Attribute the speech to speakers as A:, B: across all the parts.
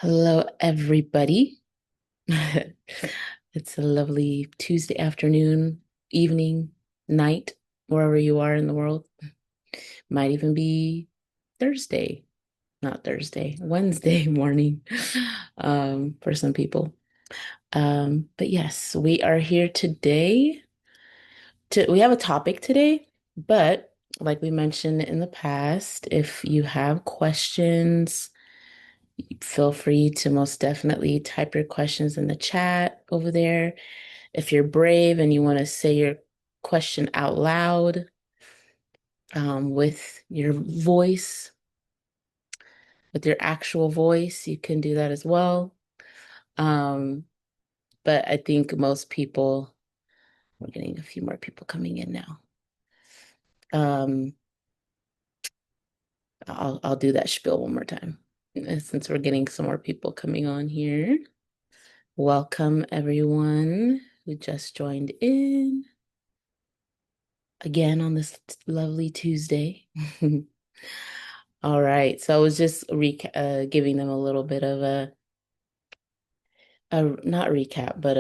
A: Hello, everybody. It's a lovely Tuesday afternoon, evening, night, wherever you are in the world. Might even be Thursday, not Thursday, Wednesday morning, for some people. But yes, we are here today we have a topic today, but like we mentioned in the past, if you have questions, feel free to most definitely type your questions in the chat over there. If you're brave and you want to say your question out loud, with your voice, with your actual voice, you can do that as well. Um, but I think most people, we're getting a few more people coming in now. Um, I'll do that spiel one more time, since we're getting some more people coming on here. Welcome everyone who just joined in again on this lovely Tuesday. All right, so I was just giving them a little bit of a not recap, but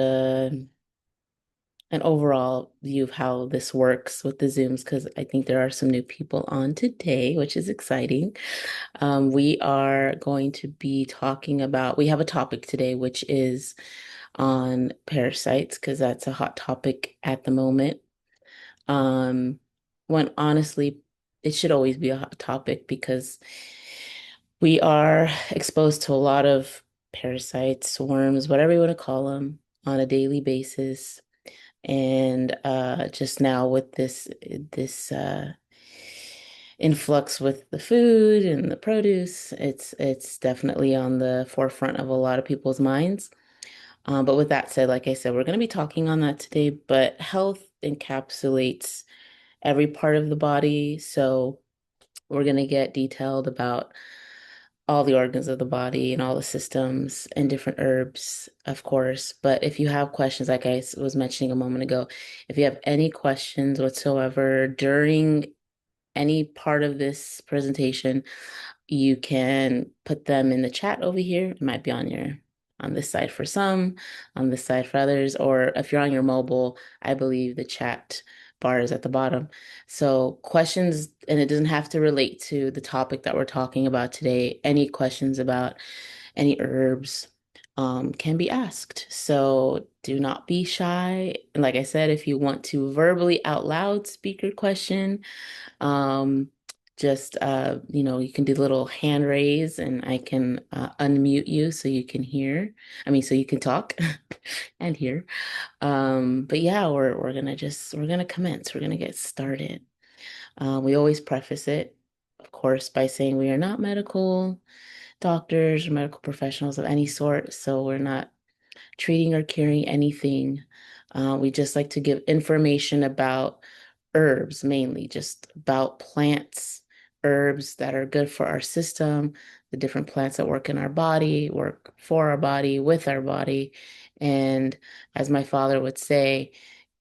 A: an overall view of how this works with the Zooms, because I think there are some new people on today, which is exciting. We are going to be talking about, we have a topic today, which is on parasites, because that's a hot topic at the moment. Um, when honestly, it should always be a hot topic because we are exposed to a lot of parasites, worms, whatever you want to call them, on a daily basis. And just now with this influx with the food and the produce, it's definitely on the forefront of a lot of people's minds. But with that said, like I said, we're going to be talking on that today, but health encapsulates every part of the body. So we're going to get detailed about all the organs of the body and all the systems and different herbs, of course. But if you have questions, like I was mentioning a moment ago, if you have any questions whatsoever during any part of this presentation, you can put them in the chat over here. It might be on this side for some, on this side for others, or if you're on your mobile, I believe the chat bar is at the bottom. So questions, and it doesn't have to relate to the topic that we're talking about today. Any questions about any herbs can be asked. So do not be shy. And like I said, if you want to verbally out loud speak your question, um, just you can do the little hand raise and I can unmute you so you can hear. I mean, so you can talk and hear. But yeah, we're gonna commence. We're gonna get started. We always preface it, of course, by saying we are not medical doctors or medical professionals of any sort, so we're not treating or curing anything. We just like to give information about herbs, mainly just about plants, herbs that are good for our system, the different plants that work in our body, work for our body, with our body. And as my father would say,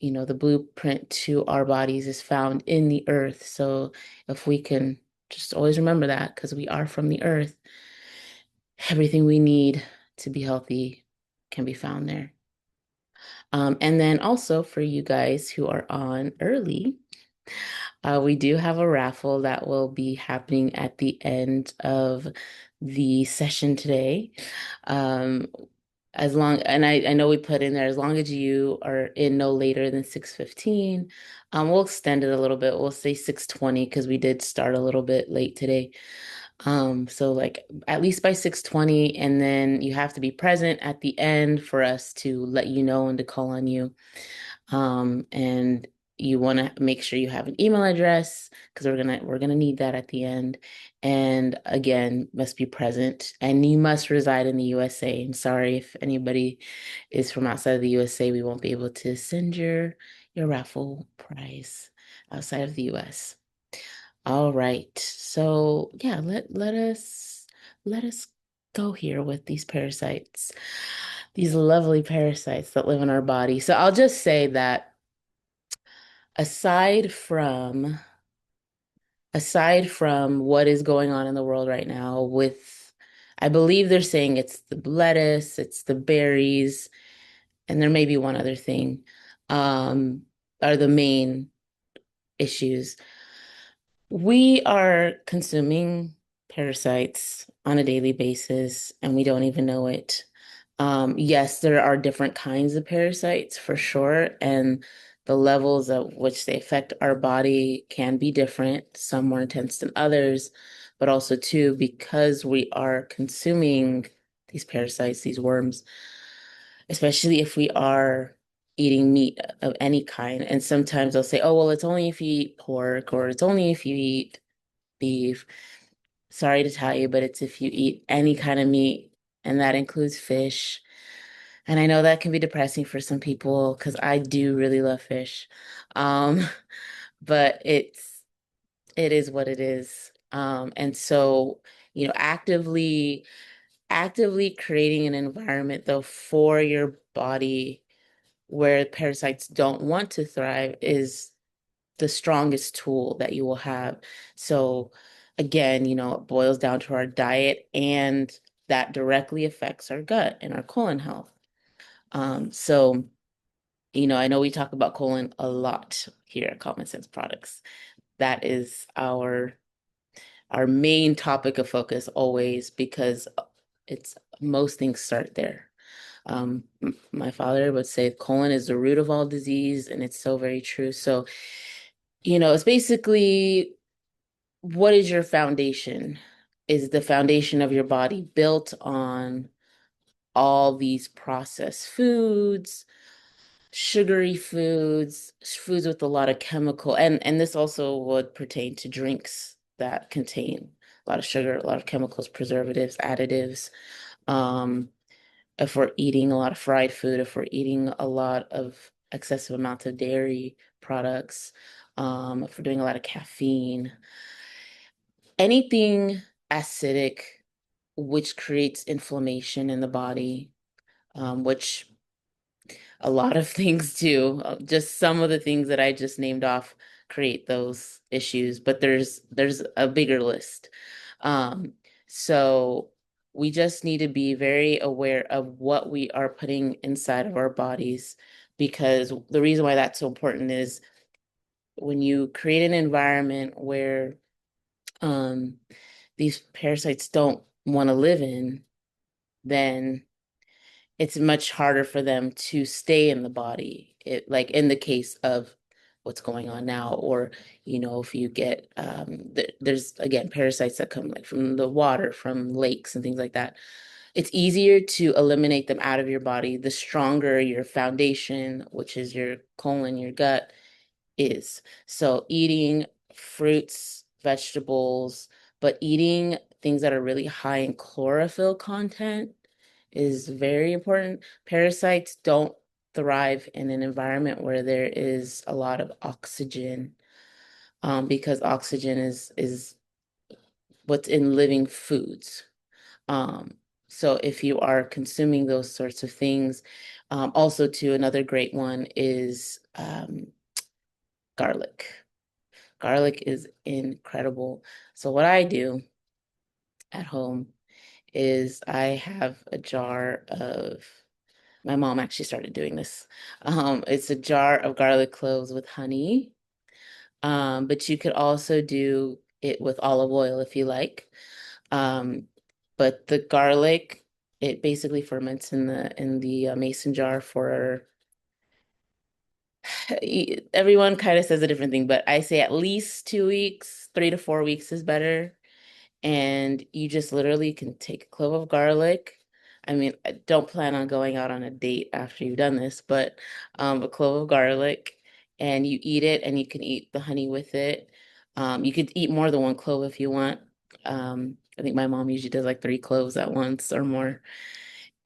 A: the blueprint to our bodies is found in the earth. So if we can just always remember that, because we are from the earth, everything we need to be healthy can be found there. And then also for you guys who are on early, we do have a raffle that will be happening at the end of the session today. Um, I know we put in there, as long as you are in no later than 6:15, we'll extend it a little bit. We'll say 6:20 because we did start a little bit late today. So like at least by 6:20, and then you have to be present at the end for us to let you know and to call on you. And you want to make sure you have an email address because we're gonna need that at the end. And again, must be present, and you must reside in the USA. And sorry if anybody is from outside of the USA, we won't be able to send your raffle prize outside of the US. All right. So yeah, let us go here with these parasites, these lovely parasites that live in our body. So I'll just say that aside from aside from what is going on in the world right now with I believe they're saying it's the lettuce, it's the berries, and there may be one other thing, um, are the main issues. We are consuming parasites on a daily basis, and we don't even know it. Yes, there are different kinds of parasites for sure, and the levels at which they affect our body can be different, some more intense than others, but also too, because we are consuming these parasites, these worms, especially if we are eating meat of any kind. And sometimes they'll say, oh, well, it's only if you eat pork or it's only if you eat beef. Sorry to tell you, but it's if you eat any kind of meat, and that includes fish. And I know that can be depressing for some people because I do really love fish. Um, but it is what it is. And so, actively creating an environment though for your body where parasites don't want to thrive is the strongest tool that you will have. So again, it boils down to our diet, and that directly affects our gut and our colon health. So, I know we talk about colon a lot here at Common Sense Products. That is our main topic of focus always because it's most things start there. My father would say colon is the root of all disease, and it's so very true. So, it's basically what is your foundation? Is the foundation of your body built on all these processed foods, sugary foods, foods with a lot of chemical, and this also would pertain to drinks that contain a lot of sugar, a lot of chemicals, preservatives, additives. Um, if we're eating a lot of fried food, if we're eating a lot of excessive amounts of dairy products, if we're doing a lot of caffeine, anything acidic, which creates inflammation in the body, which a lot of things do. Just some of the things that I just named off create those issues, but there's a bigger list. Um, so we just need to be very aware of what we are putting inside of our bodies, because the reason why that's so important is when you create an environment where um, these parasites don't want to live in, then it's much harder for them to stay in the body. It like in the case of what's going on now, or if you get there's again parasites that come like from the water, from lakes and things like that. It's easier to eliminate them out of your body the stronger your foundation, which is your colon, your gut, is. So eating fruits, vegetables, but eating things that are really high in chlorophyll content is very important. Parasites don't thrive in an environment where there is a lot of oxygen, because oxygen is what's in living foods. Um, so if you are consuming those sorts of things, also too, another great one is garlic. Garlic is incredible. So what I do at home is I have a jar of, my mom actually started doing this. It's a jar of garlic cloves with honey. But you could also do it with olive oil if you like. Um, but the garlic, it basically ferments in the mason jar for everyone kind of says a different thing, but I say at least 2 weeks, 3 to 4 weeks is better. And you just literally can take a clove of garlic. I mean, I don't plan on going out on a date after you've done this, but a clove of garlic, and you eat it, and you can eat the honey with it. You could eat more than one clove if you want. I think my mom usually does like 3 cloves at once or more.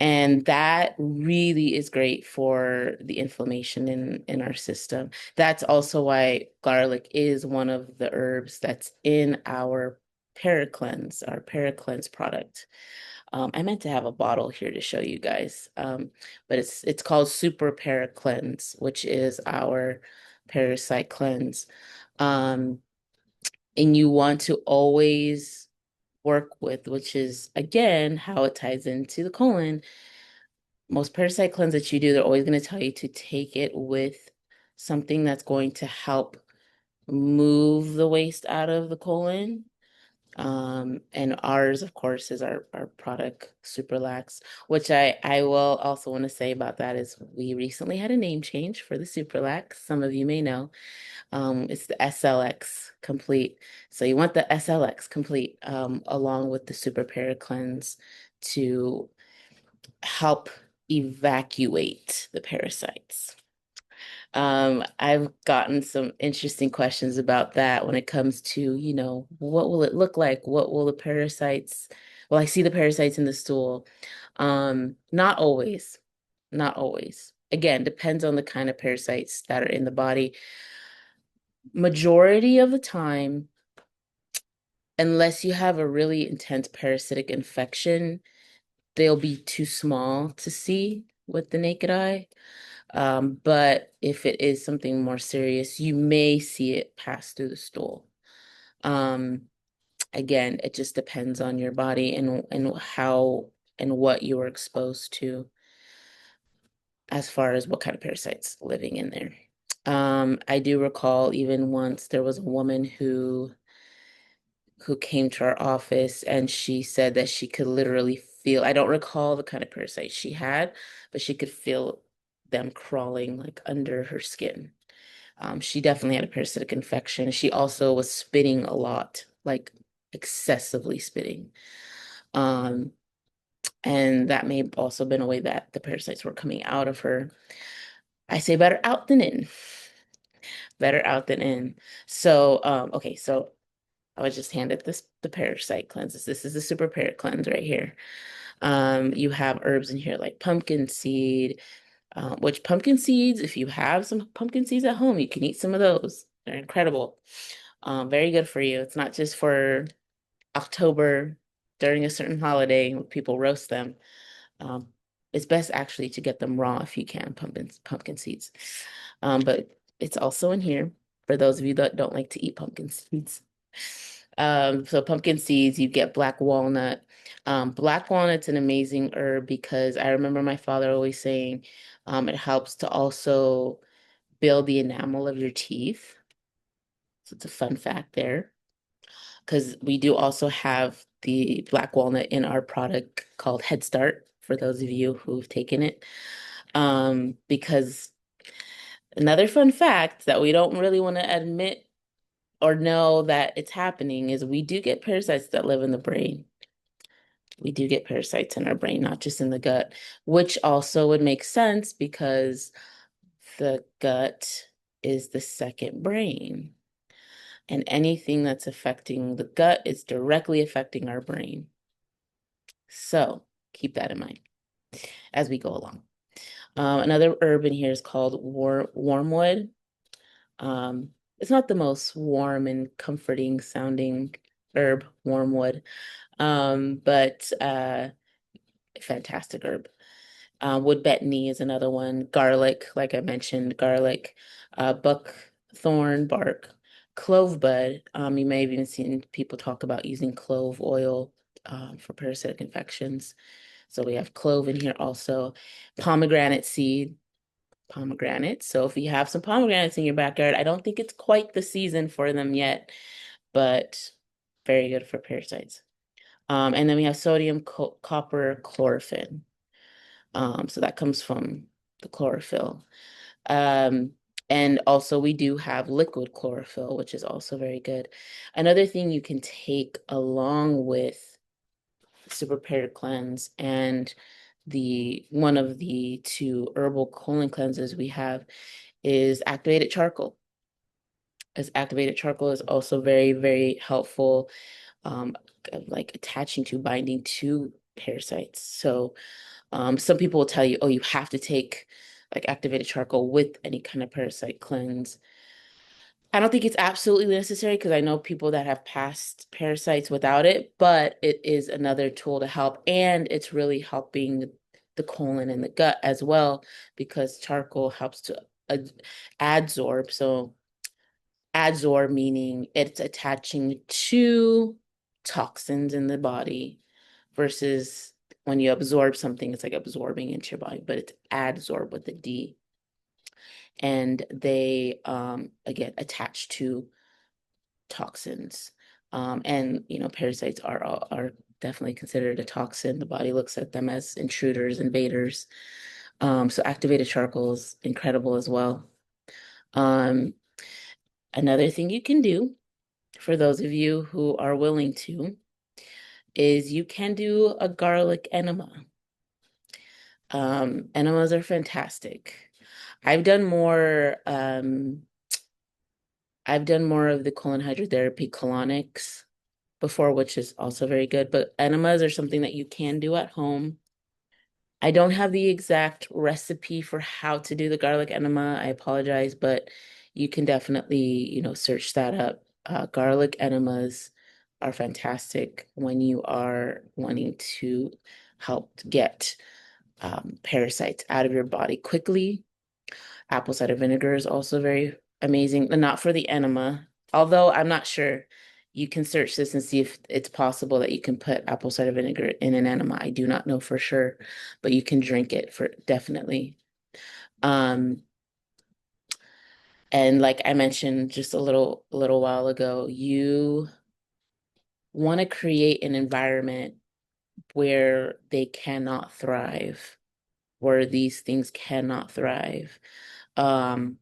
A: And that really is great for the inflammation in our system. That's also why garlic is one of the herbs that's in our Paracleanse product. I meant to have a bottle here to show you guys, but it's called Super Paracleanse, which is our parasite cleanse. Um, and you want to always work with, which is again how it ties into the colon. Most parasite cleanse that you do, they're always going to tell you to take it with something that's going to help move the waste out of the colon. And ours, of course, is our product Superlax, which I will also want to say about that is we recently had a name change for the Superlax. Some of you may know. It's the SLX Complete. So you want the SLX Complete along with the Super Para Cleanse to help evacuate the parasites. I've gotten some interesting questions about that when it comes to, what will it look like? What will the parasites, well, I see the parasites in the stool. Not always, not always. Again, depends on the kind of parasites that are in the body. Majority of the time, unless you have a really intense parasitic infection, they'll be too small to see with the naked eye. But if it is something more serious, you may see it pass through the stool. Um, Again, it just depends on your body and how and what you were exposed to as far as what kind of parasites living in there. I do recall even once there was a woman who came to our office and she said that she could literally feel, I don't recall the kind of parasite she had, but she could feel them crawling like under her skin. She definitely had a parasitic infection. She also was spitting a lot, like excessively spitting. Um, and that may have also been a way that the parasites were coming out of her. I say better out than in. Better out than in. So, okay, so I was just handed the parasite cleanses. This is the super para cleanse right here. You have herbs in here like pumpkin seed, which pumpkin seeds, if you have some pumpkin seeds at home, you can eat some of those. They're incredible. Very good for you. It's not just for October during a certain holiday when people roast them. Um, it's best actually to get them raw if you can, pumpkin seeds. But it's also in here for those of you that don't like to eat pumpkin seeds. So pumpkin seeds, you get black walnut. Black walnut's an amazing herb because I remember my father always saying it helps to also build the enamel of your teeth. So it's a fun fact there. Because we do also have the black walnut in our product called Head Start for those of you who've taken it. Because another fun fact that we don't really want to admit or know that it's happening is we do get parasites that live in the brain. We do get parasites in our brain, not just in the gut, which also would make sense because the gut is the second brain. And anything that's affecting the gut is directly affecting our brain. So keep that in mind as we go along. Another herb in here is called wormwood. It's not the most warm and comforting sounding herb, wormwood, but fantastic herb. Wood betony is another one. Garlic, like I mentioned, garlic, buckthorn bark, clove bud. You may have even seen people talk about using clove oil for parasitic infections. So we have clove in here also. Pomegranate seed, pomegranate. So if you have some pomegranates in your backyard, I don't think it's quite the season for them yet, but very good for parasites. And then we have sodium, copper, chlorophyll. So that comes from the chlorophyll. Um, and also we do have liquid chlorophyll, which is also very good. Another thing you can take along with super para cleanse and the one of the two herbal colon cleanses we have is activated charcoal. As activated charcoal is also very, very helpful, like attaching to binding to parasites. So some people will tell you, oh, you have to take like activated charcoal with any kind of parasite cleanse. I don't think it's absolutely necessary because I know people that have passed parasites without it, but it is another tool to help. And it's really helping the colon and the gut as well because charcoal helps to adsorb. So adsorb meaning it's attaching to toxins in the body versus when you absorb something, it's like absorbing into your body, but it's adsorb with a D. And they again attach to toxins. And parasites are definitely considered a toxin. The body looks at them as intruders, invaders. So activated charcoal is incredible as well. Um, Another thing you can do for those of you who are willing to is you can do a garlic enema. Enemas are fantastic. I've done more I've done more of the colon hydrotherapy colonics before, which is also very good, but enemas are something that you can do at home. I don't have the exact recipe for how to do the garlic enema. I apologize, but you can definitely, search that up. Garlic enemas are fantastic when you are wanting to help get parasites out of your body quickly. Apple cider vinegar is also very amazing, but not for the enema. Although I'm not sure. You can search this and see if it's possible that you can put apple cider vinegar in an enema. I do not know for sure, but you can drink it for definitely. Um, and like I mentioned just a little while ago, you want to create an environment where they cannot thrive, where these things cannot thrive. Um,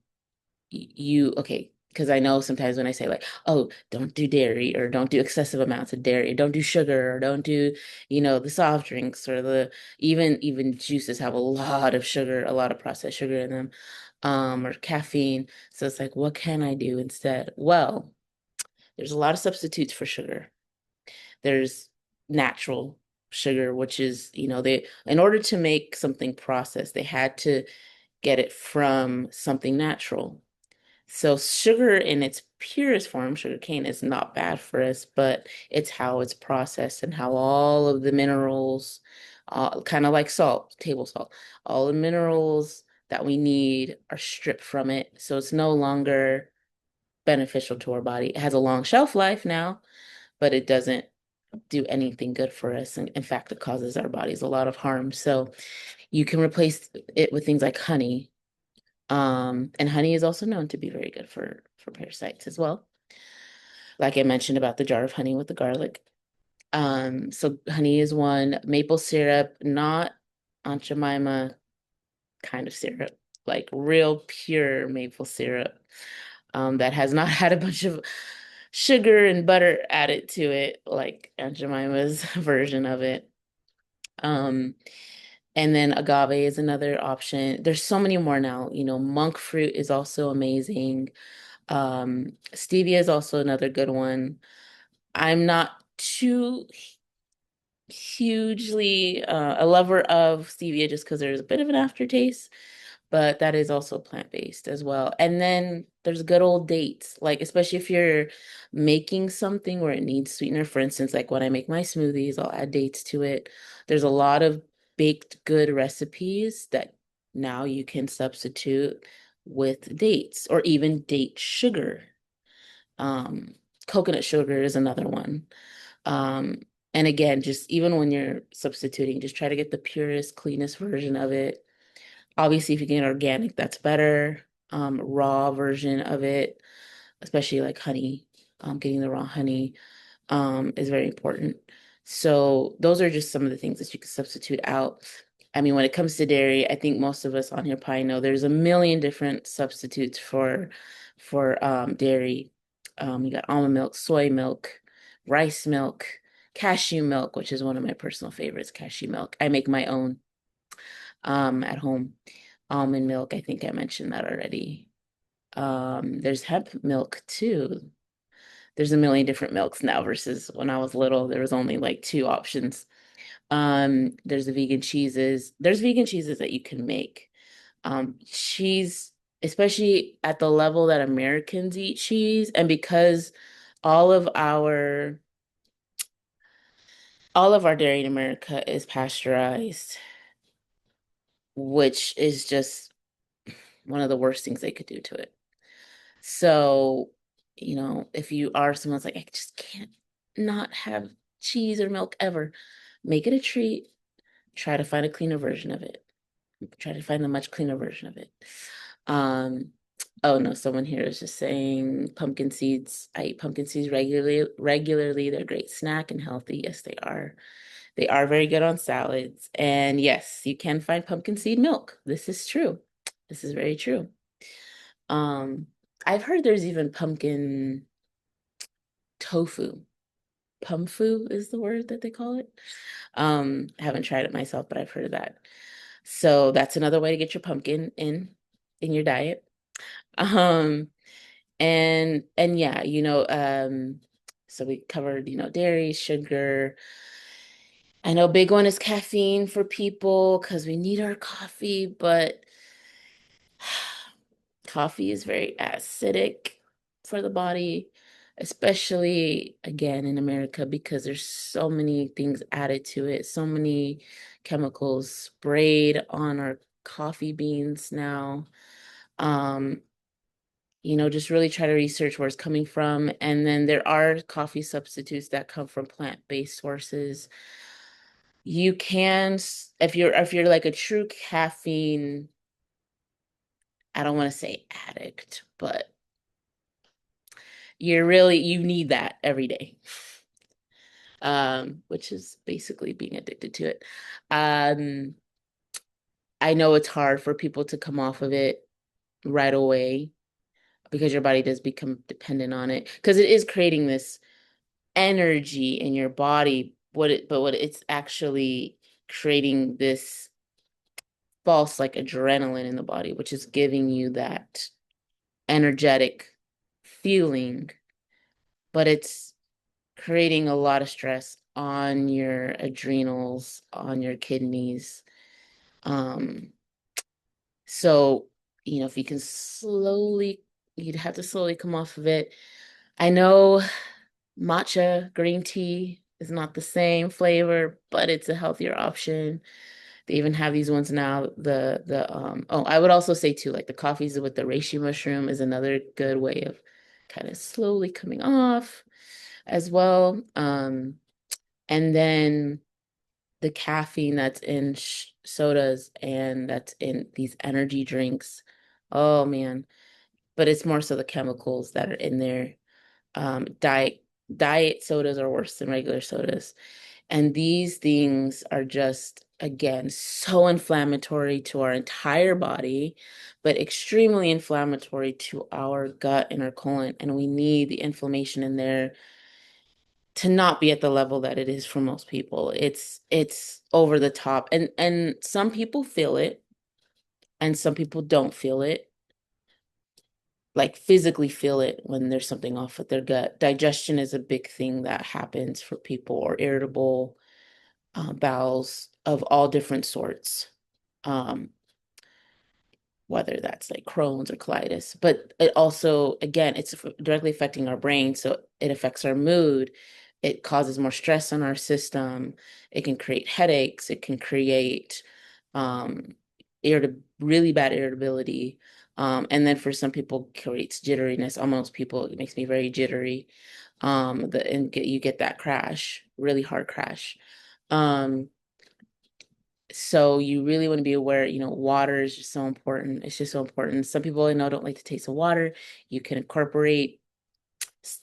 A: you okay, because I know sometimes when I say like, oh, don't do dairy or don't do excessive amounts of dairy, don't do sugar or don't do, the soft drinks or the even juices have a lot of sugar, a lot of processed sugar in them, or caffeine. So it's like, what can I do instead? Well, there's a lot of substitutes for sugar. There's natural sugar, which is, they in order to make something processed, they had to get it from something natural. So sugar in its purest form, sugar cane, is not bad for us, but it's how it's processed and how all of the minerals, kind of like salt, table salt, all the minerals that we need are stripped from it. So it's no longer beneficial to our body. It has a long shelf life now, but it doesn't do anything good for us. And in fact, it causes our bodies a lot of harm. So you can replace it with things like honey. And honey is also known to be very good for parasites as well. Like I mentioned about the jar of honey with the garlic. So honey is one. Maple syrup, not Aunt Jemima kind of syrup, like real pure maple syrup, that has not had a bunch of sugar and butter added to it, like Aunt Jemima's version of it. Um, and then agave is another option. There's so many more now. Monk fruit is also amazing. Stevia is also another good one. I'm not too hugely a lover of stevia just because there's a bit of an aftertaste, but that is also plant-based as well. And then there's good old dates, like especially if you're making something where it needs sweetener. For instance, like when I make my smoothies, I'll add dates to it. There's a lot of baked good recipes that now you can substitute with dates or even date sugar. Um, Coconut sugar is another one. Um, and again, just even when you're substituting, just try to get the purest, cleanest version of it. Obviously, if you get organic, that's better. Raw version of it, especially like honey, getting the raw honey, is very important. So those are just some of the things that you can substitute out. I mean, when it comes to dairy, I think most of us on here probably know there's a million different substitutes for dairy. You got almond milk, soy milk, rice milk, cashew milk, which is one of my personal favorites, cashew milk. I make my own at home. Almond milk, I think I mentioned that already. There's hemp milk too. There's a million different milks now versus when I was little, there was only like two options. There's the vegan cheeses. There's vegan cheeses that you can make. Cheese, especially at the level that Americans eat cheese, and because all of our all of our dairy in America is pasteurized, which is just one of the worst things they could do to it. So, if you are someone's like, I just can't, not have cheese or milk ever. Make it a treat. Try to find a cleaner version of it. Try to find a much cleaner version of it. Um, oh no, someone here is just saying pumpkin seeds. I eat pumpkin seeds regularly. They're a great snack and healthy. Yes, they are. They are very good on salads. And yes, you can find pumpkin seed milk. This is true. This is very true. Um, I've heard there's even pumpkin tofu. Pumfu is the word that they call it. I haven't tried it myself, but I've heard of that. So that's another way to get your pumpkin in your diet. Um, and yeah, so we covered, dairy, sugar. I know big one is caffeine for people because we need our coffee, but coffee is very acidic for the body, especially again in America because there's so many things added to it, so many chemicals sprayed on our coffee beans now. Um, just really try to research where it's coming from. And then there are coffee substitutes that come from plant-based sources. You can, if you're like a true caffeine, I don't want to say addict, but you need that every day. Which is basically being addicted to it. Um, I know it's hard for people to come off of it right away because your body does become dependent on it because it is creating this energy in your body. What it's actually creating this false like adrenaline in the body, which is giving you that energetic feeling, but it's creating a lot of stress on your adrenals, on your kidneys. Um, so, if you can you'd have to slowly come off of it. I know matcha green tea is not the same flavor, but it's a healthier option. They even have these ones now. I would also say too, like the coffees with the reishi mushroom is another good way of kind of slowly coming off as well. And then the caffeine that's in sodas and that's in these energy drinks. Oh man. But it's more so the chemicals that are in there. Diet sodas are worse than regular sodas. And these things are just, again, so inflammatory to our entire body, but extremely inflammatory to our gut and our colon. And we need the inflammation in there to not be at the level that it is for most people. It's over the top. And some people feel it and some people don't feel it, like physically feel it when there's something off with their gut. Digestion is a big thing that happens for people or irritable bowels of all different sorts. Um, whether that's like Crohn's or colitis. But it also, again, it's directly affecting our brain. So it affects our mood. It causes more stress on our system. It can create headaches. It can create really bad irritability. And then for some people, creates jitteriness. On most people, it makes me very jittery. You get that crash, really hard crash. Um, so you really want to be aware, water is just so important. It's just so important. Some people I know don't like the taste of water. You can incorporate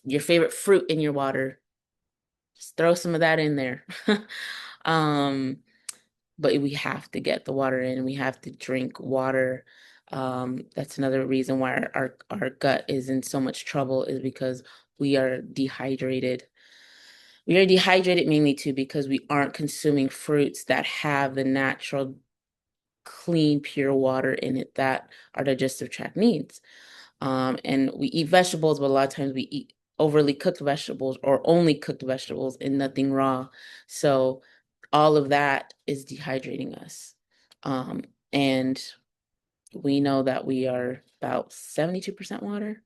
A: your favorite fruit in your water. Just throw some of that in there. Um, but we have to get the water in. We have to drink water. That's another reason why our gut is in so much trouble is because we are dehydrated. We are dehydrated mainly too because we aren't consuming fruits that have the natural clean, pure water in it that our digestive tract needs. And we eat vegetables, but a lot of times we eat overly cooked vegetables or only cooked vegetables and nothing raw. So all of that is dehydrating us. And we know that we are about 72% water.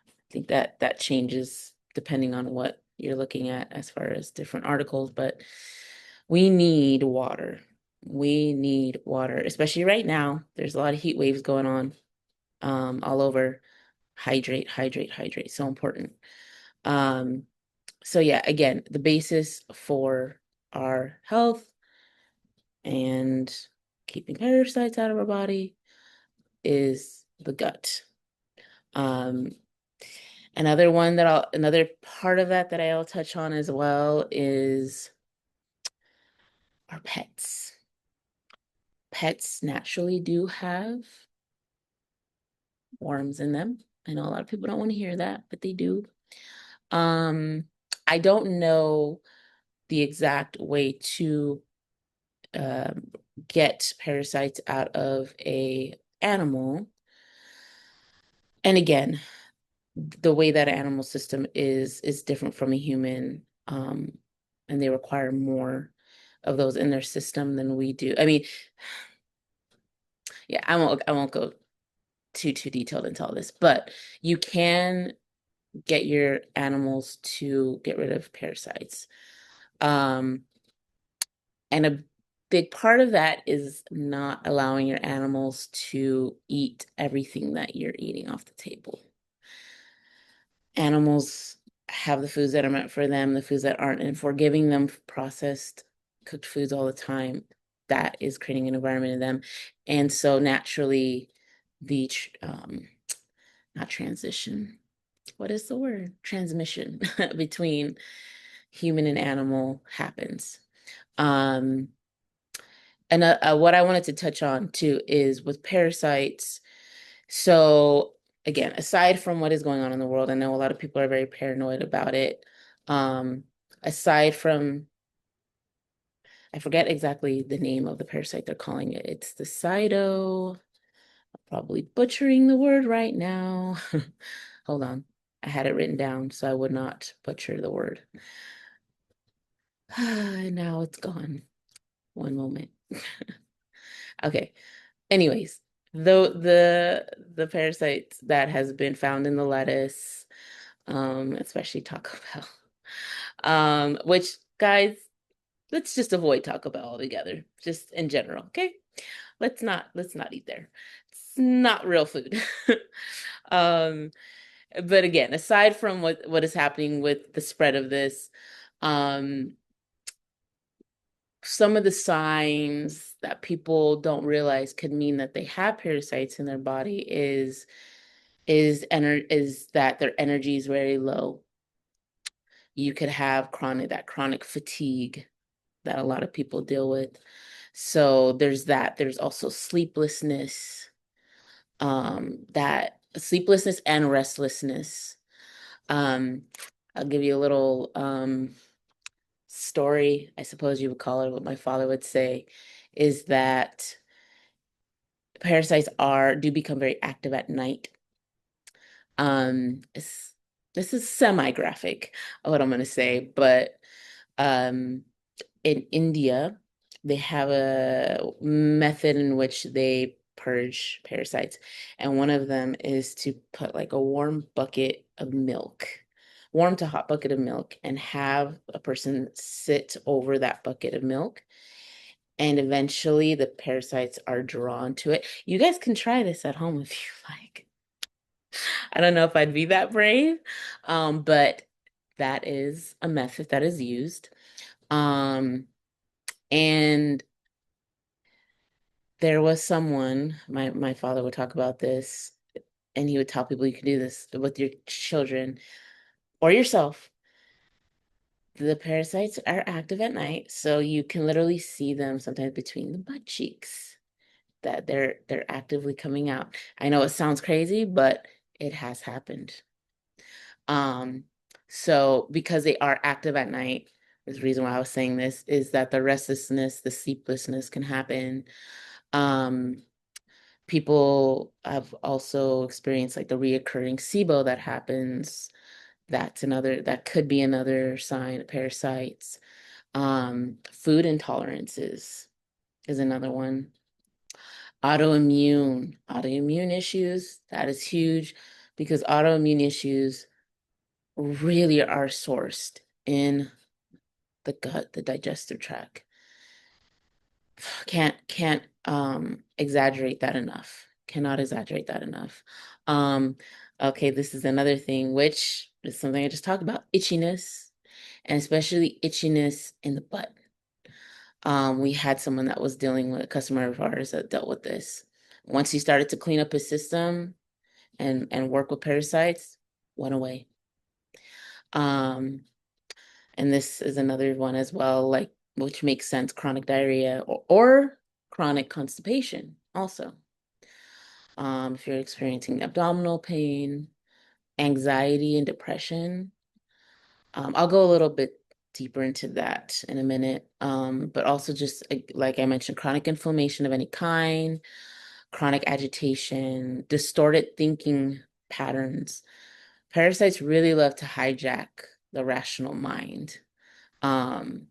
A: I think that changes depending on what you're looking at as far as different articles, but we need water. We need water, especially right now. There's a lot of heat waves going on all over. Hydrate, hydrate, hydrate. So important. Um, So yeah, again, the basis for our health and keeping parasites out of our body is the gut. Um, another part of that I'll touch on as well is our pets. Pets naturally do have worms in them. I know a lot of people don't want to hear that, but they do. Um, I don't know the exact way to um, get parasites out of a animal. And again, the way that animal system is different from a human, and they require more of those in their system than we do. I mean, yeah, I won't go too detailed into all this, but you can get your animals to get rid of parasites. Um, and a big part of that is not allowing your animals to eat everything that you're eating off the table. Animals have the foods that are meant for them, the foods that aren't, and if we're giving them processed, cooked foods all the time, that is creating an environment in them. And so naturally, the not transition, what is the word? Transmission between human and animal happens. Um, and what I wanted to touch on too is with parasites. So again, aside from what is going on in the world, I know a lot of people are very paranoid about it. Um, aside from, I forget exactly the name of the parasite they're calling it. It's the cyto, probably butchering the word right now. Hold on. I had it written down so I would not butcher the word. Now it's gone. One moment. Okay. Anyways, the parasites that has been found in the lettuce, especially Taco Bell, which guys, let's just avoid Taco Bell altogether, just in general, okay? Let's not eat there. It's not real food. Um, but again, aside from what is happening with the spread of this, um, some of the signs that people don't realize could mean that they have parasites in their body is that their energy is very low. You could have chronic fatigue that a lot of people deal with. So there's that. There's also sleeplessness, that sleeplessness and restlessness. Um, I'll give you a little story, I suppose you would call it, what my father would say, is that parasites do become very active at night. This is semi-graphic, what I'm going to say, but um, in India, they have a method in which they purge parasites, and one of them is to put like a warm to hot bucket of milk, and have a person sit over that bucket of milk. And eventually the parasites are drawn to it. You guys can try this at home if you like. I don't know if I'd be that brave, but that is a method that is used. Um, and there was someone, my father would talk about this, and he would tell people you can do this with your children or yourself. The parasites are active at night, so you can literally see them sometimes between the butt cheeks, that they're actively coming out. I know it sounds crazy, but it has happened. Um, so because they are active at night, the reason why I was saying this is that the restlessness, the sleeplessness can happen. Um, People have also experienced like the reoccurring SIBO that happens. That could be another sign of parasites. Food intolerances is another one. Autoimmune issues, that is huge because autoimmune issues really are sourced in the gut, the digestive tract. Can't exaggerate that enough. Cannot exaggerate that enough. Um, okay, this is another thing, which is something I just talked about, itchiness. and especially itchiness in the butt. We had someone that was dealing with a customer of ours that dealt with this. Once he started to clean up his system and work with parasites, went away. Um, and this is another one as well, like which makes sense, chronic diarrhea or chronic constipation also. If you're experiencing abdominal pain, anxiety and depression, I'll go a little bit deeper into that in a minute. But also just like I mentioned, chronic inflammation of any kind, chronic agitation, distorted thinking patterns. Parasites really love to hijack the rational mind. Um,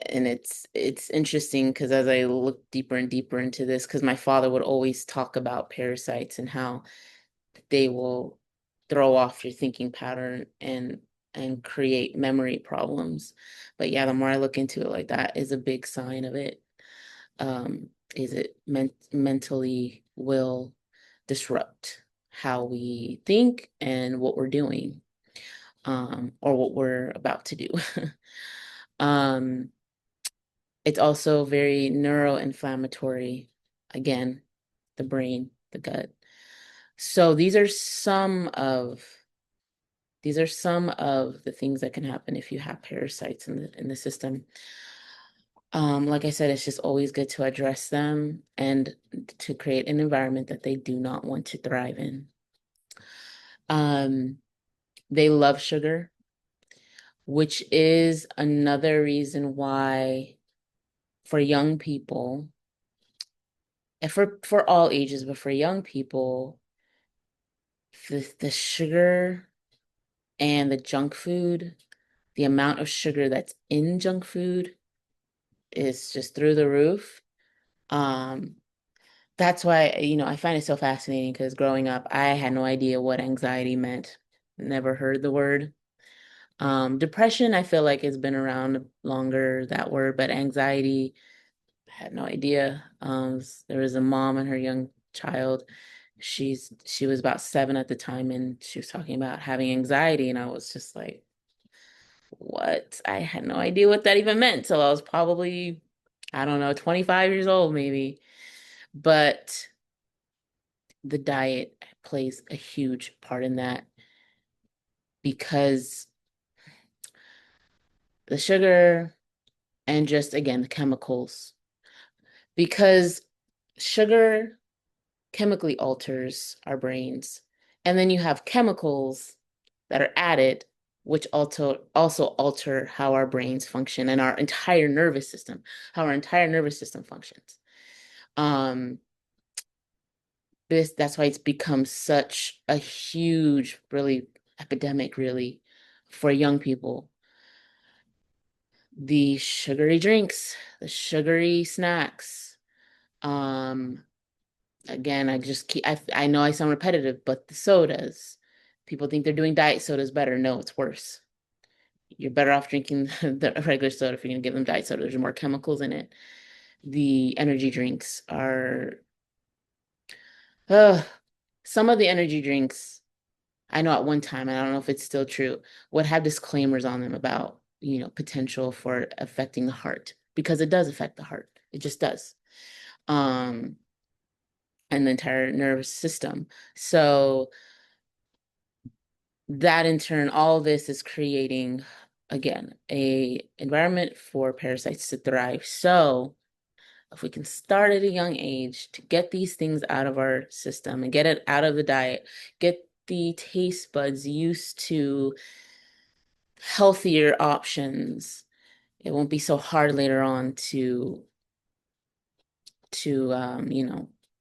A: and it's interesting because as I look deeper and deeper into this, because my father would always talk about parasites and how they will throw off your thinking pattern and create memory problems. But yeah, the more I look into it, like that is a big sign of it. Is it mentally will disrupt how we think and what we're doing, or what we're about to do. Um, it's also very neuroinflammatory. Again, the brain, the gut. So these are some of the things that can happen if you have parasites in the system. Like I said, it's just always good to address them and to create an environment that they do not want to thrive in. Um, they love sugar, which is another reason why for young people, and for all ages, but for young people, the sugar and the junk food, the amount of sugar that's in junk food is just through the roof. Um, that's why, I find it so fascinating because growing up, I had no idea what anxiety meant. Never heard the word. Depression, I feel like has been around longer, that word, but anxiety, I had no idea. There was a mom and her young child. She was about 7 at the time, and she was talking about having anxiety, and I was just like, what? I had no idea what that even meant till I was probably, I don't know, 25 years old maybe. But the diet plays a huge part in that because the sugar and just again the chemicals. Because sugar chemically alters our brains. And then you have chemicals that are added, which also alter how our brains function and our entire nervous system, how our entire nervous system functions. Um, that's why it's become such a huge, really epidemic, really, for young people. The sugary drinks, the sugary snacks. Um, Again, I know I sound repetitive, but the sodas, people think they're doing diet sodas better. No, it's worse. You're better off drinking the regular soda if you're gonna give them diet soda. There's more chemicals in it. The energy drinks are, uh, some of the energy drinks, I know at one time, and I don't know if it's still true, would have disclaimers on them about, potential for affecting the heart because it does affect the heart. It just does. Um, and the entire nervous system. So that in turn, all this is creating, again, a environment for parasites to thrive. So if we can start at a young age to get these things out of our system and get it out of the diet, get the taste buds used to healthier options, it won't be so hard later on to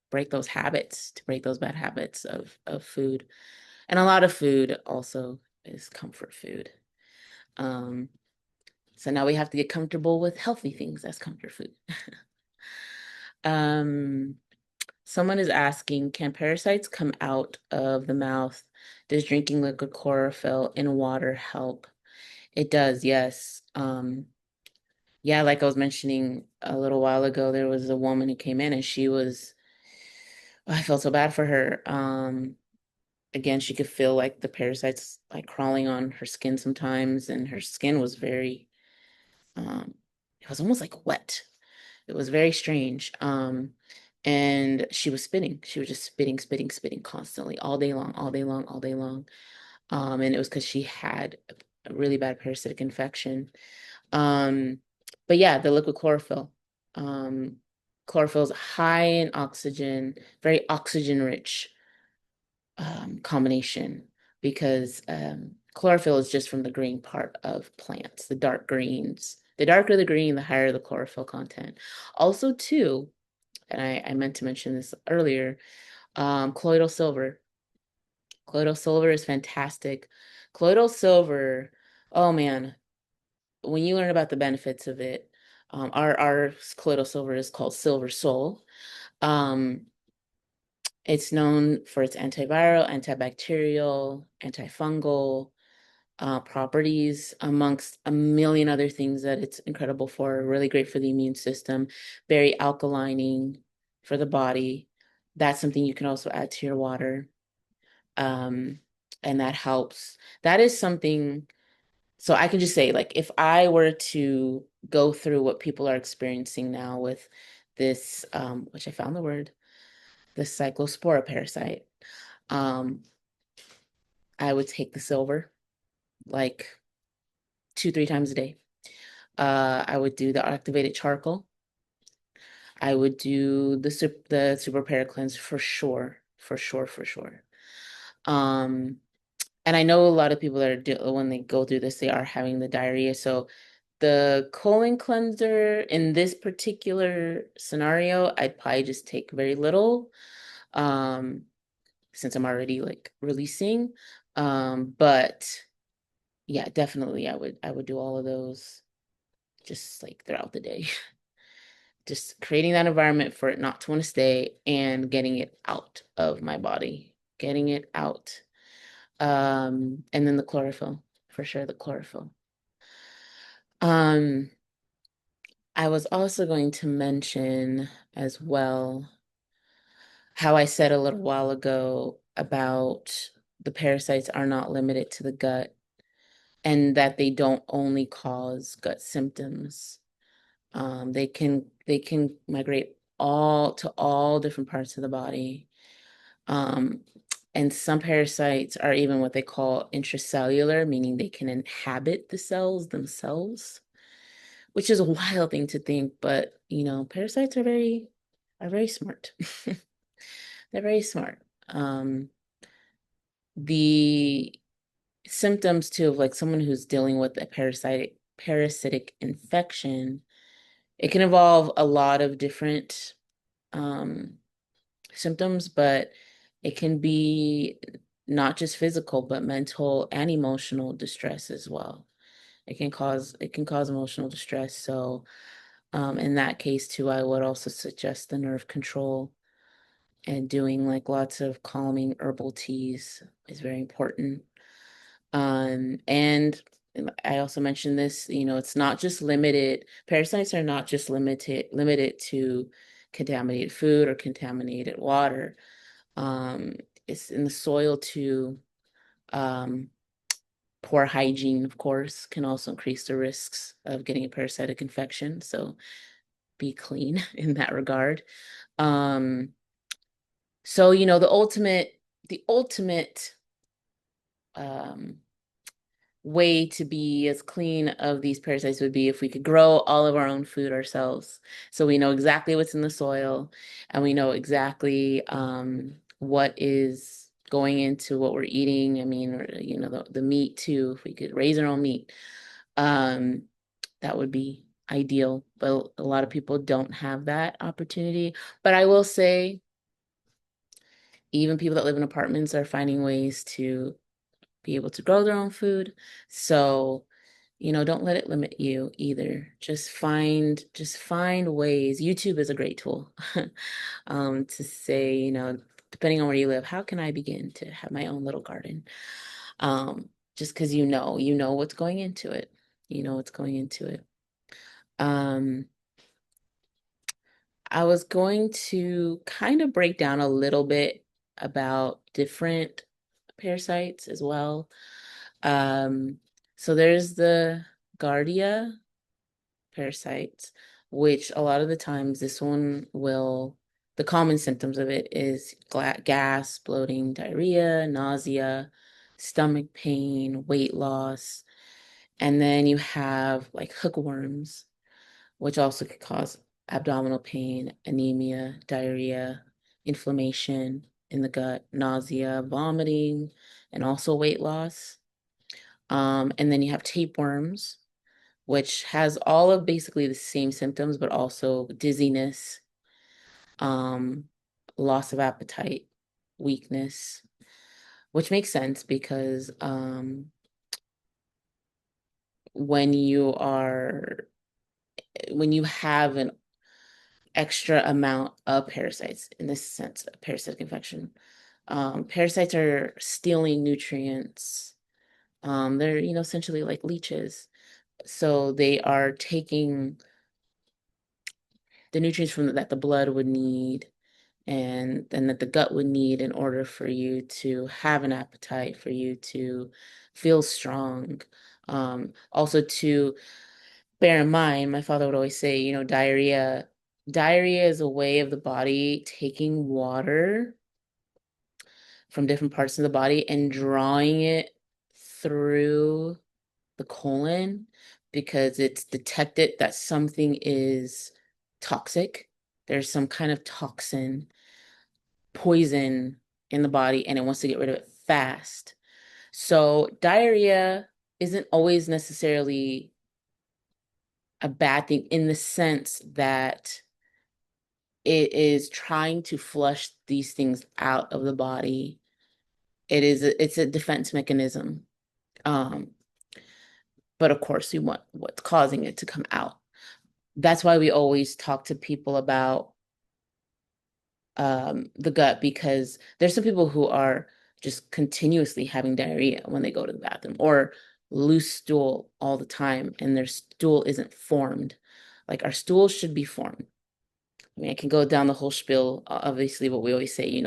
A: break those habits, to break those bad habits of food. And a lot of food also is comfort food. Um, so now we have to get comfortable with healthy things as comfort food. Um, Someone is asking, can parasites come out of the mouth? Does drinking liquid chlorophyll in water help? It does, yes. Yeah, like I was mentioning a little while ago, there was a woman who came in and I felt so bad for her. Again, she could feel like the parasites like crawling on her skin sometimes, and her skin was very, um, it was almost like wet. It was very strange. And she was spitting. She was just spitting, spitting, spitting constantly, all day long, all day long, all day long. And it was because she had a really bad parasitic infection. Um, but yeah, the liquid chlorophyll. Um, Chlorophyll is high in oxygen, very oxygen rich combination because chlorophyll is just from the green part of plants, the dark greens. The darker the green, the higher the chlorophyll content. Also, too, and I meant to mention this earlier, colloidal silver. Colloidal silver is fantastic. Colloidal silver, oh man, when you learn about the benefits of it, our colloidal silver is called Silver Sol. Um, it's known for its antiviral, antibacterial, antifungal properties, amongst a million other things that it's incredible for. Really great for the immune system, very alkalining for the body. That's something you can also add to your water. Um, and that helps. That is something. So I can just say, like, if I were to go through what people are experiencing now with this, which I found the word, the cyclospora parasite, um, I would take the silver like 2, 3 times a day. I would do the activated charcoal. I would do the super para cleanse for sure, for sure, for sure. Um, and I know a lot of people that are when they go through this, they are having the diarrhea. So the colon cleanser in this particular scenario, I'd probably just take very little, um, since I'm already like releasing. But yeah, definitely I would do all of those just like throughout the day. Just creating that environment for it not to want to stay and getting it out of my body, getting it out. And then the chlorophyll, for sure, the chlorophyll. Um, I was also going to mention as well how I said a little while ago about the parasites are not limited to the gut and that they don't only cause gut symptoms. They can migrate all to all different parts of the body. Um, and some parasites are even what they call intracellular, meaning they can inhabit the cells themselves, which is a wild thing to think, but parasites are very smart. They're very smart. The symptoms too of like someone who's dealing with a parasitic infection, it can involve a lot of different um, symptoms, but it can be not just physical, but mental and emotional distress as well. It can cause emotional distress. So in that case too, I would also suggest the nerve control and doing like lots of calming herbal teas is very important. And I also mentioned this, it's not just limited, parasites are not just limited to contaminated food or contaminated water. Um, it's in the soil too. Um, Poor hygiene, of course, can also increase the risks of getting a parasitic infection. So be clean in that regard. Um, so the ultimate um way to be as clean of these parasites would be if we could grow all of our own food ourselves. So we know exactly what's in the soil and we know exactly what is going into what we're eating. I mean, or, the meat too, if we could raise our own meat, um, that would be ideal. But a lot of people don't have that opportunity. But I will say, even people that live in apartments are finding ways to be able to grow their own food. So, don't let it limit you either. Just find ways. YouTube is a great tool to say, depending on where you live, how can I begin to have my own little garden? Just because you know what's going into it. You know what's going into it. Um, I was going to kind of break down a little bit about different parasites as well. Um, so there's the Giardia parasites, which a lot of the times this one will, the common symptoms of it is gas, bloating, diarrhea, nausea, stomach pain, weight loss. And then you have like hookworms, which also could cause abdominal pain, anemia, diarrhea, inflammation in the gut, nausea, vomiting, and also weight loss. And then you have tapeworms, which has all of basically the same symptoms, but also dizziness, um, loss of appetite, weakness, which makes sense because when you are when you have an extra amount of parasites, in this sense, a parasitic infection, parasites are stealing nutrients. They're, essentially like leeches. So they are taking the nutrients from that the blood would need and that the gut would need in order for you to have an appetite, for you to feel strong. Also to bear in mind, my father would always say, diarrhea is a way of the body taking water from different parts of the body and drawing it through the colon because it's detected that something is toxic. There's some kind of toxin, poison in the body, and it wants to get rid of it fast. So diarrhea isn't always necessarily a bad thing in the sense that it is trying to flush these things out of the body. It's a defense mechanism. Um, but of course, we want what's causing it to come out. That's why we always talk to people about the gut because there's some people who are just continuously having diarrhea when they go to the bathroom or loose stool all the time and their stool isn't formed. Like our stools should be formed. I mean, I can go down the whole spiel, obviously, but we always say,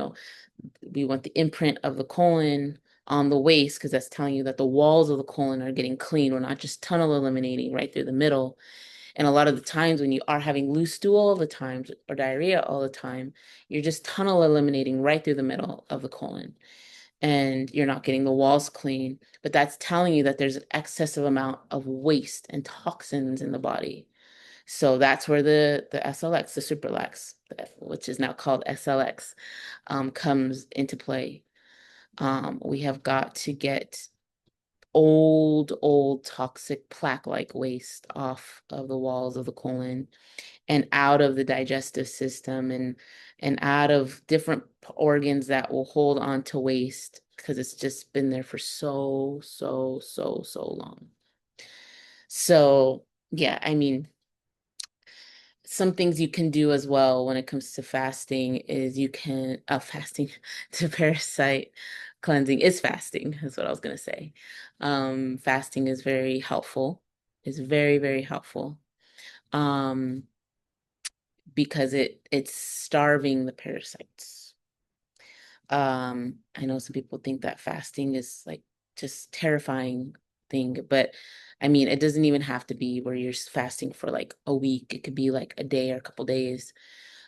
A: we want the imprint of the colon on the waist because that's telling you that the walls of the colon are getting clean. We're not just tunnel eliminating right through the middle. And a lot of the times when you are having loose stool all the time or diarrhea all the time, you're just tunnel eliminating right through the middle of the colon and you're not getting the walls clean. But that's telling you that there's an excessive amount of waste and toxins in the body. So that's where the SLX, the Superlax, which is now called SLX, comes into play. We have got to get old toxic plaque-like waste off of the walls of the colon and out of the digestive system and out of different organs that will hold on to waste because it's just been there for so long. So yeah, I mean, some things you can do as well when it comes to fasting is you can fasting to parasite cleansing is fasting, is what I was gonna say. Fasting is very helpful. It's very helpful. Um, because it's starving the parasites. I know some people think that fasting is like just terrifying thing, but I mean, it doesn't even have to be where you're fasting for like a week. It could be like a day or a couple days.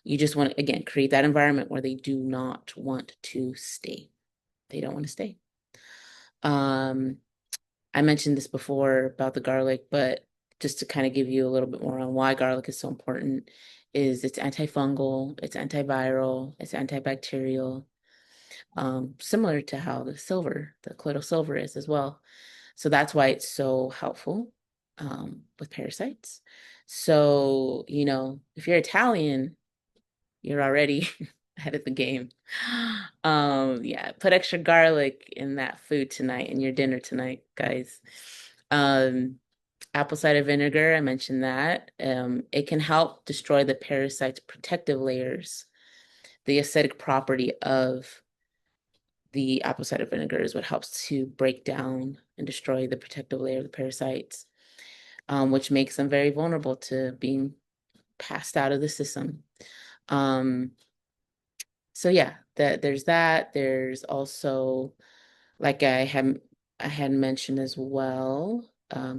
A: You just want to, again, create that environment where they do not want to stay. They don't want to stay. Um, I mentioned this before about the garlic, but just to kind of give you a little bit more on why garlic is so important is it's antifungal, it's antiviral, it's antibacterial, similar to how the colloidal silver is as well. So that's why it's so helpful with parasites. So, if you're Italian, you're already ahead of the game. Yeah, put extra garlic in that food tonight, in your dinner tonight, guys. Um, Apple cider vinegar, I mentioned that. It can help destroy the parasite's protective layers. The acidic property of the apple cider vinegar is what helps to break down and destroy the protective layer of the parasites, which makes them very vulnerable to being passed out of the system. Um, so yeah, there's that. There's also Like I had mentioned as well.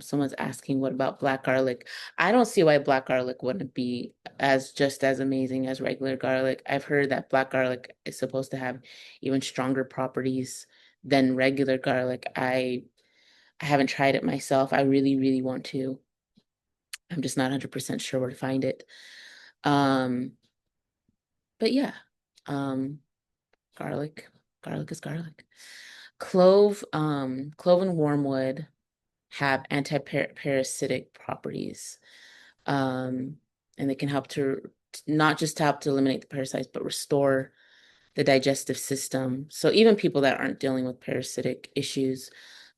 A: Someone's asking what about black garlic? I don't see why black garlic wouldn't be as just as amazing as regular garlic. I've heard that black garlic is supposed to have even stronger properties than regular garlic. I haven't tried it myself. I really, really want to. I'm just not 100% sure where to find it. Um, but yeah, um, garlic, garlic is garlic. Clove and wormwood have anti-parasitic properties. Um, and they can help to not just help to eliminate the parasites, but restore the digestive system. So even people that aren't dealing with parasitic issues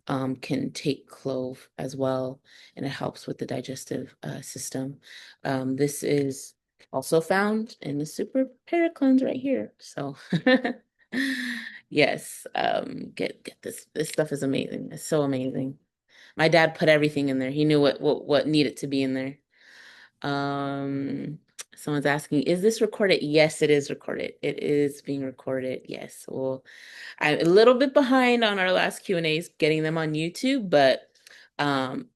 A: can take clove as well, and it helps with the digestive system. This is also found in the Super Paracleanse right here. So yes, get this. This stuff is amazing. It's so amazing. My dad put everything in there. He knew what needed to be in there. Um, Someone's asking, is this recorded? Yes, it is recorded. It is being recorded. Yes. Well, I'm a little bit behind on our last Q&As, getting them on YouTube, but um,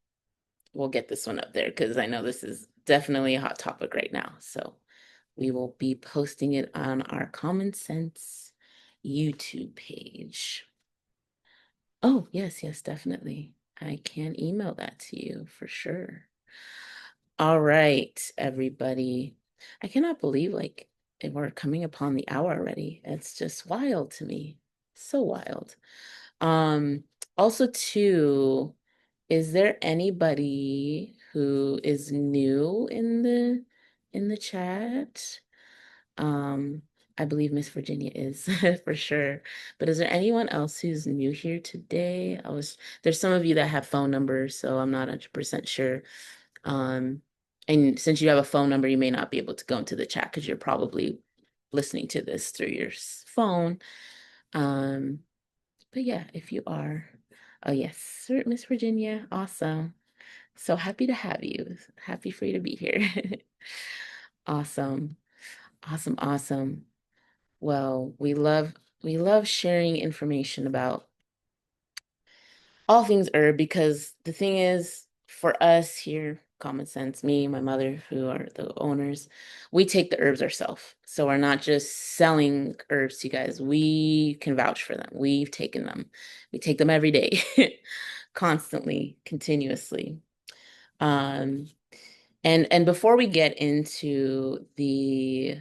A: we'll get this one up there because I know this is definitely a hot topic right now. So we will be posting it on our Common Sense YouTube page. Oh, yes, yes, definitely. I can email that to you for sure. All right, everybody. I cannot believe we're coming upon the hour already. It's just wild to me. So wild. Um, Also too, is there anybody who is new in the chat? Um, I believe Miss Virginia is for sure. But is there anyone else who's new here today? There's some of you that have phone numbers, so I'm not 100% sure. Um, and since you have a phone number, you may not be able to go into the chat because you're probably listening to this through your phone. Um, but yeah, if you are, oh yes, sir, Miss Virginia, awesome. So happy to have you. Happy for you to be here. Awesome. Awesome, awesome. Well, we love sharing information about all things herb because the thing is, for us here, Common Sense, me, my mother, who are the owners, we take the herbs ourselves. So we're not just selling herbs to you guys. We can vouch for them. We've taken them. We take them every day, constantly, continuously. Um, and before we get into the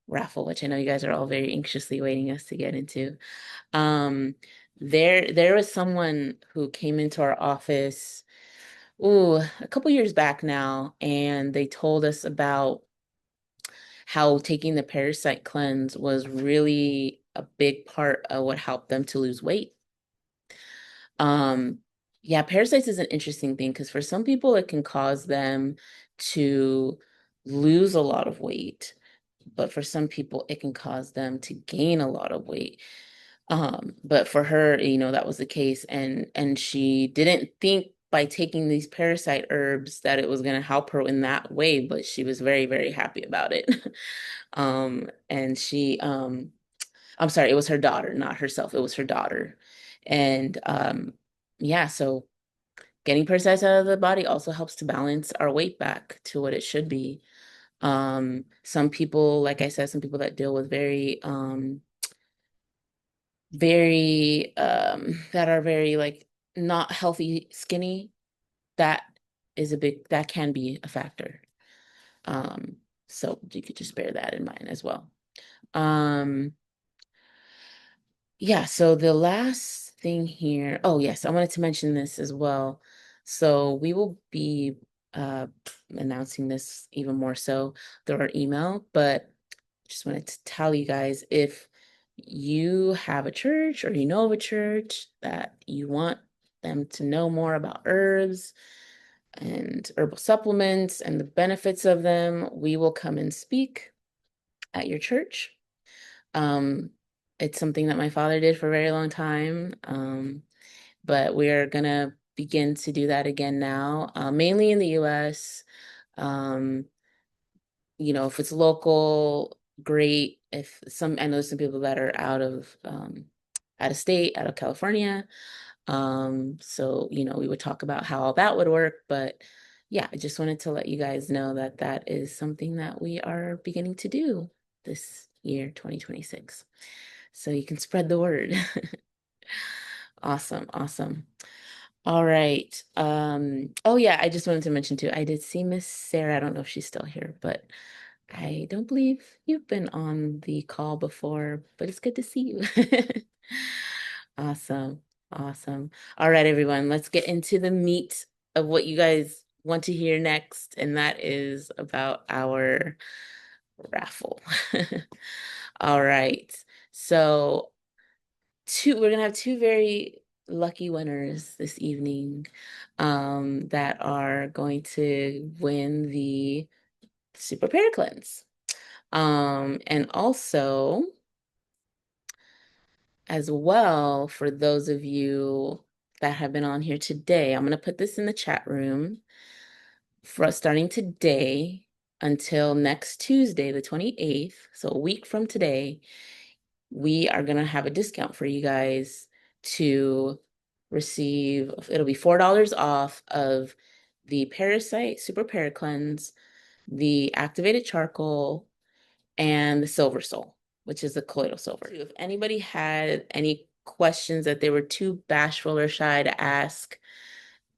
A: raffle, which I know you guys are all very anxiously waiting us to get into, um, there was someone who came into our office, ooh, a couple years back now, and they told us about how taking the parasite cleanse was really a big part of what helped them to lose weight. Um, yeah, parasites is an interesting thing because for some people it can cause them to lose a lot of weight, but for some people it can cause them to gain a lot of weight. But for her, that was the case, and she didn't think by taking these parasite herbs that it was going to help her in that way, but she was very, very happy about it. And I'm sorry, it was her daughter, not herself. It was her daughter. And yeah, so getting parasites out of the body also helps to balance our weight back to what it should be. Some people, like I said, some people that deal with that are very like not healthy skinny, that that can be a factor. um so you could just bear that in mind as well. um yeah, so the last thing here, oh yes, I wanted to mention this as well. So we will be uh announcing this even more so through our email, but just wanted to tell you guys, if you have a church or you know of a church that you want them to know more about herbs and herbal supplements and the benefits of them, we will come and speak at your church. Um, it's something that my father did for a very long time, but we're gonna begin to do that again now, mainly in the US. Um, if it's local, great. If some, I know some people that are out of out of state, out of California. So, we would talk about how all that would work. But yeah, I just wanted to let you guys know that that is something that we are beginning to do this year, 2026. So you can spread the word. Awesome, awesome. All right. Oh yeah, I just wanted to mention too, I did see Miss Sarah. I don't know if she's still here, but I don't believe you've been on the call before, but it's good to see you. Awesome. Awesome. All right, everyone, let's get into the meat of what you guys want to hear next, and that is about our raffle. All right. So we're gonna have two very lucky winners this evening that are going to win the Super Pear Cleanse. And also, as well, for those of you that have been on here today, I'm going to put this in the chat room for starting today until next Tuesday, the 28th. So a week from today, we are going to have a discount for you guys to receive. It'll be $4 off of the Parasite Super Para Cleanse, the activated charcoal, and the Silver Soul, which is a colloidal silver. If anybody had any questions that they were too bashful or shy to ask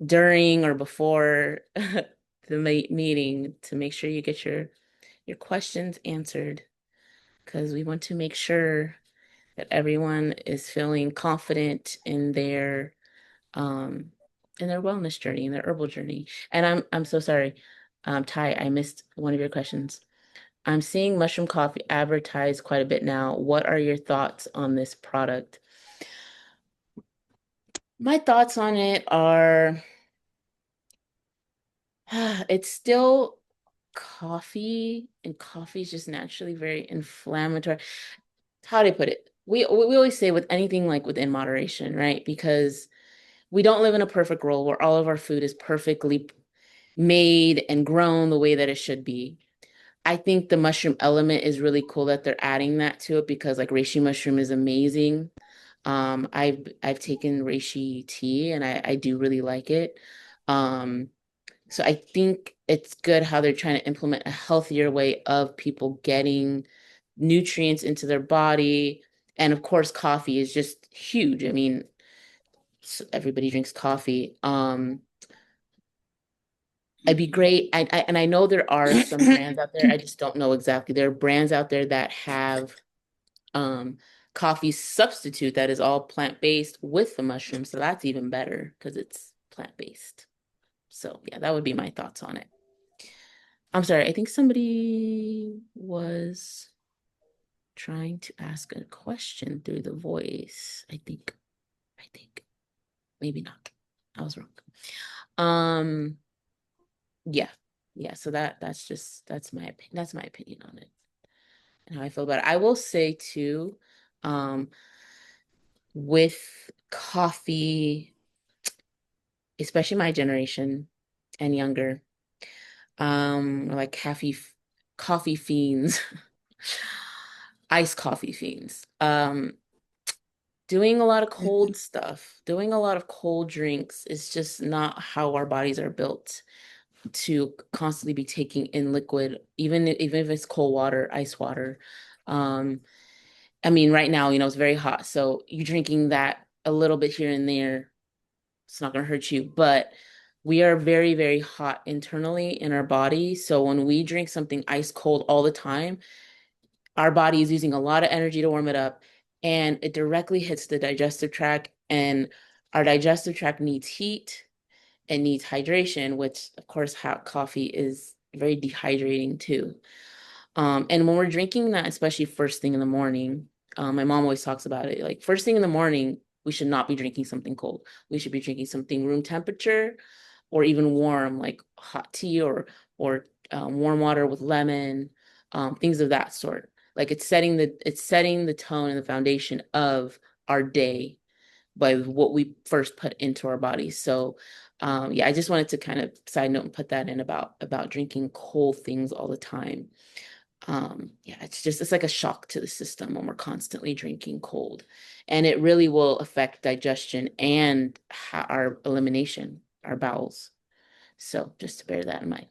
A: during or before the meeting, to make sure you get your questions answered, because we want to make sure that everyone is feeling confident um in their wellness journey, in their herbal journey. And I'm so sorry, Ty, I missed one of your questions. I'm seeing mushroom coffee advertised quite a bit now. What are your thoughts on this product? My thoughts on it are it's still coffee, and coffee is just naturally very inflammatory. How do I put it? We always say with anything like within moderation, right? Because we don't live in a perfect world where all of our food is perfectly made and grown the way that it should be. I think the mushroom element is really cool that they're adding that to it, because like reishi mushroom is amazing. I've taken reishi tea, and I do really like it. Um, so I think it's good how they're trying to implement a healthier way of people getting nutrients into their body. And of course, coffee is just huge. I mean, everybody drinks coffee. It'd be great. And I know there are some brands out there. I just don't know exactly. There are brands out there that have um coffee substitute that is all plant-based with the mushroom. So that's even better because it's plant-based. So yeah, that would be my thoughts on it. I'm sorry, I think somebody was trying to ask a question through the voice. I think, maybe not. I was wrong. Um, yeah. Yeah, so that's my opinion on it and how I feel about it. I will say too, um, with coffee, especially my generation and younger, we're like coffee fiends, iced coffee fiends. Doing a lot of cold stuff, doing a lot of cold drinks is just not how our bodies are built to constantly be taking in liquid, even if it's cold water, ice water. Um, I mean, right now, it's very hot, so you drinking that a little bit here and there, it's not going to hurt you. But we are very, very hot internally in our body. So when we drink something ice cold all the time, our body is using a lot of energy to warm it up, and it directly hits the digestive tract. And our digestive tract needs heat and needs hydration, which, of course, hot coffee is very dehydrating too. And when we're drinking that, especially first thing in the morning, my mom always talks about it. Like first thing in the morning, we should not be drinking something cold. We should be drinking something room temperature or even warm, like hot tea or warm water with lemon, things of that sort. Like it's setting the tone and the foundation of our day by what we first put into our bodies. So yeah, I just wanted to kind of side note and put that in about drinking cold things all the time. Yeah, it's like a shock to the system when we're constantly drinking cold. And it really will affect digestion and our elimination, our bowels. So just to bear that in mind.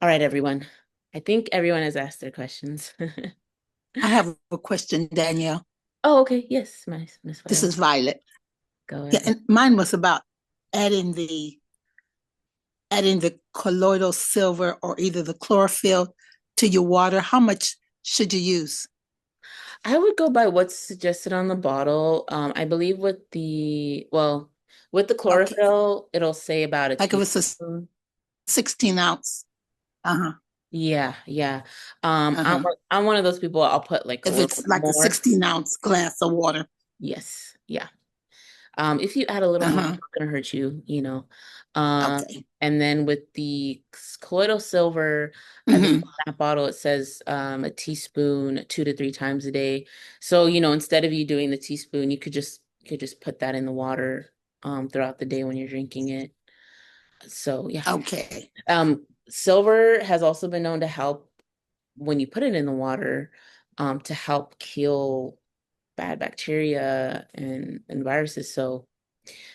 A: All right, everyone. I think everyone has asked their questions.
B: I have a question, Danielle.
A: Oh, okay. Yes, Miss
B: This
A: Violet.
B: is Violet.
A: Go
B: Yeah,
A: ahead.
B: and mine was about adding the adding the colloidal silver or either the chlorophyll to your water. How much should you use?
A: I would go by what's suggested on the bottle. I believe with the
B: Okay,
A: chlorophyll, it'll say about a
B: like if it's a
A: teaspoon.
B: 16 ounce. Uh huh.
A: Yeah, yeah.
B: Uh huh.
A: I'm one of those people, I'll put like a
B: If
A: little
B: it's
A: bit
B: like a
A: more.
B: 16-ounce glass of water.
A: Yes, yeah. If you add a little
B: Uh
A: more, it's
B: huh.
A: not gonna hurt you, you know. Um,
B: Okay.
A: and then with the colloidal silver, I believe
B: Mm-hmm.
A: on that bottle it says a teaspoon 2 to 3 times a day. So, instead of you doing the teaspoon, you could just put that in the water throughout the day when you're drinking it. So yeah.
B: Okay.
A: Silver has also been known to help when you put it in the water, to help kill bad bacteria and viruses. So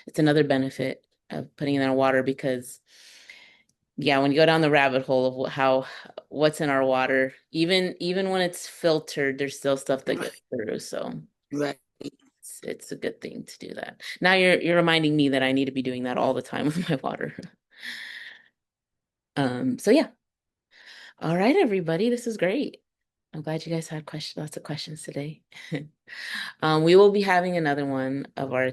A: it's another benefit of putting it in our water because, yeah, when you go down the rabbit hole of what's in our water, even when it's filtered, there's still stuff that gets
B: Right.
A: through. So
B: Right.
A: it's a good thing to do that. Now you're reminding me that I need to be doing that all the time with my water. So yeah. All right, everybody, this is great. I'm glad you guys had lots of questions today. We will be having another one of our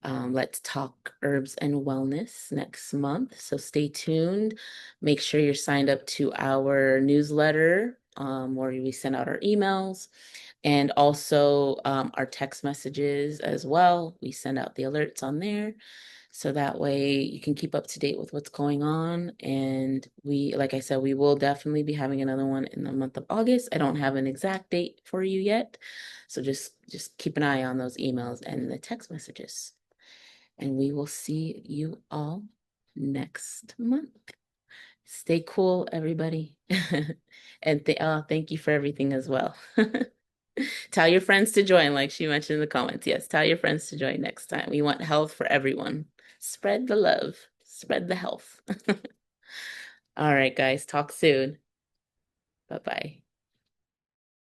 A: Let's Talk Herbs and Wellness next month. So stay tuned. Make sure you're signed up to our newsletter, where we send out our emails and also our text messages as well. We send out the alerts on there. So that way you can keep up to date with what's going on. And like I said, we will definitely be having another one in the month of August. I don't have an exact date for you yet. So just keep an eye on those emails and the text messages. And we will see you all next month. Stay cool, everybody. And thank you for everything as well. Tell your friends to join, like she mentioned in the comments. Yes, tell your friends to join next time. We want health for everyone. Spread the love, spread the health. All right, guys, talk soon. Bye bye.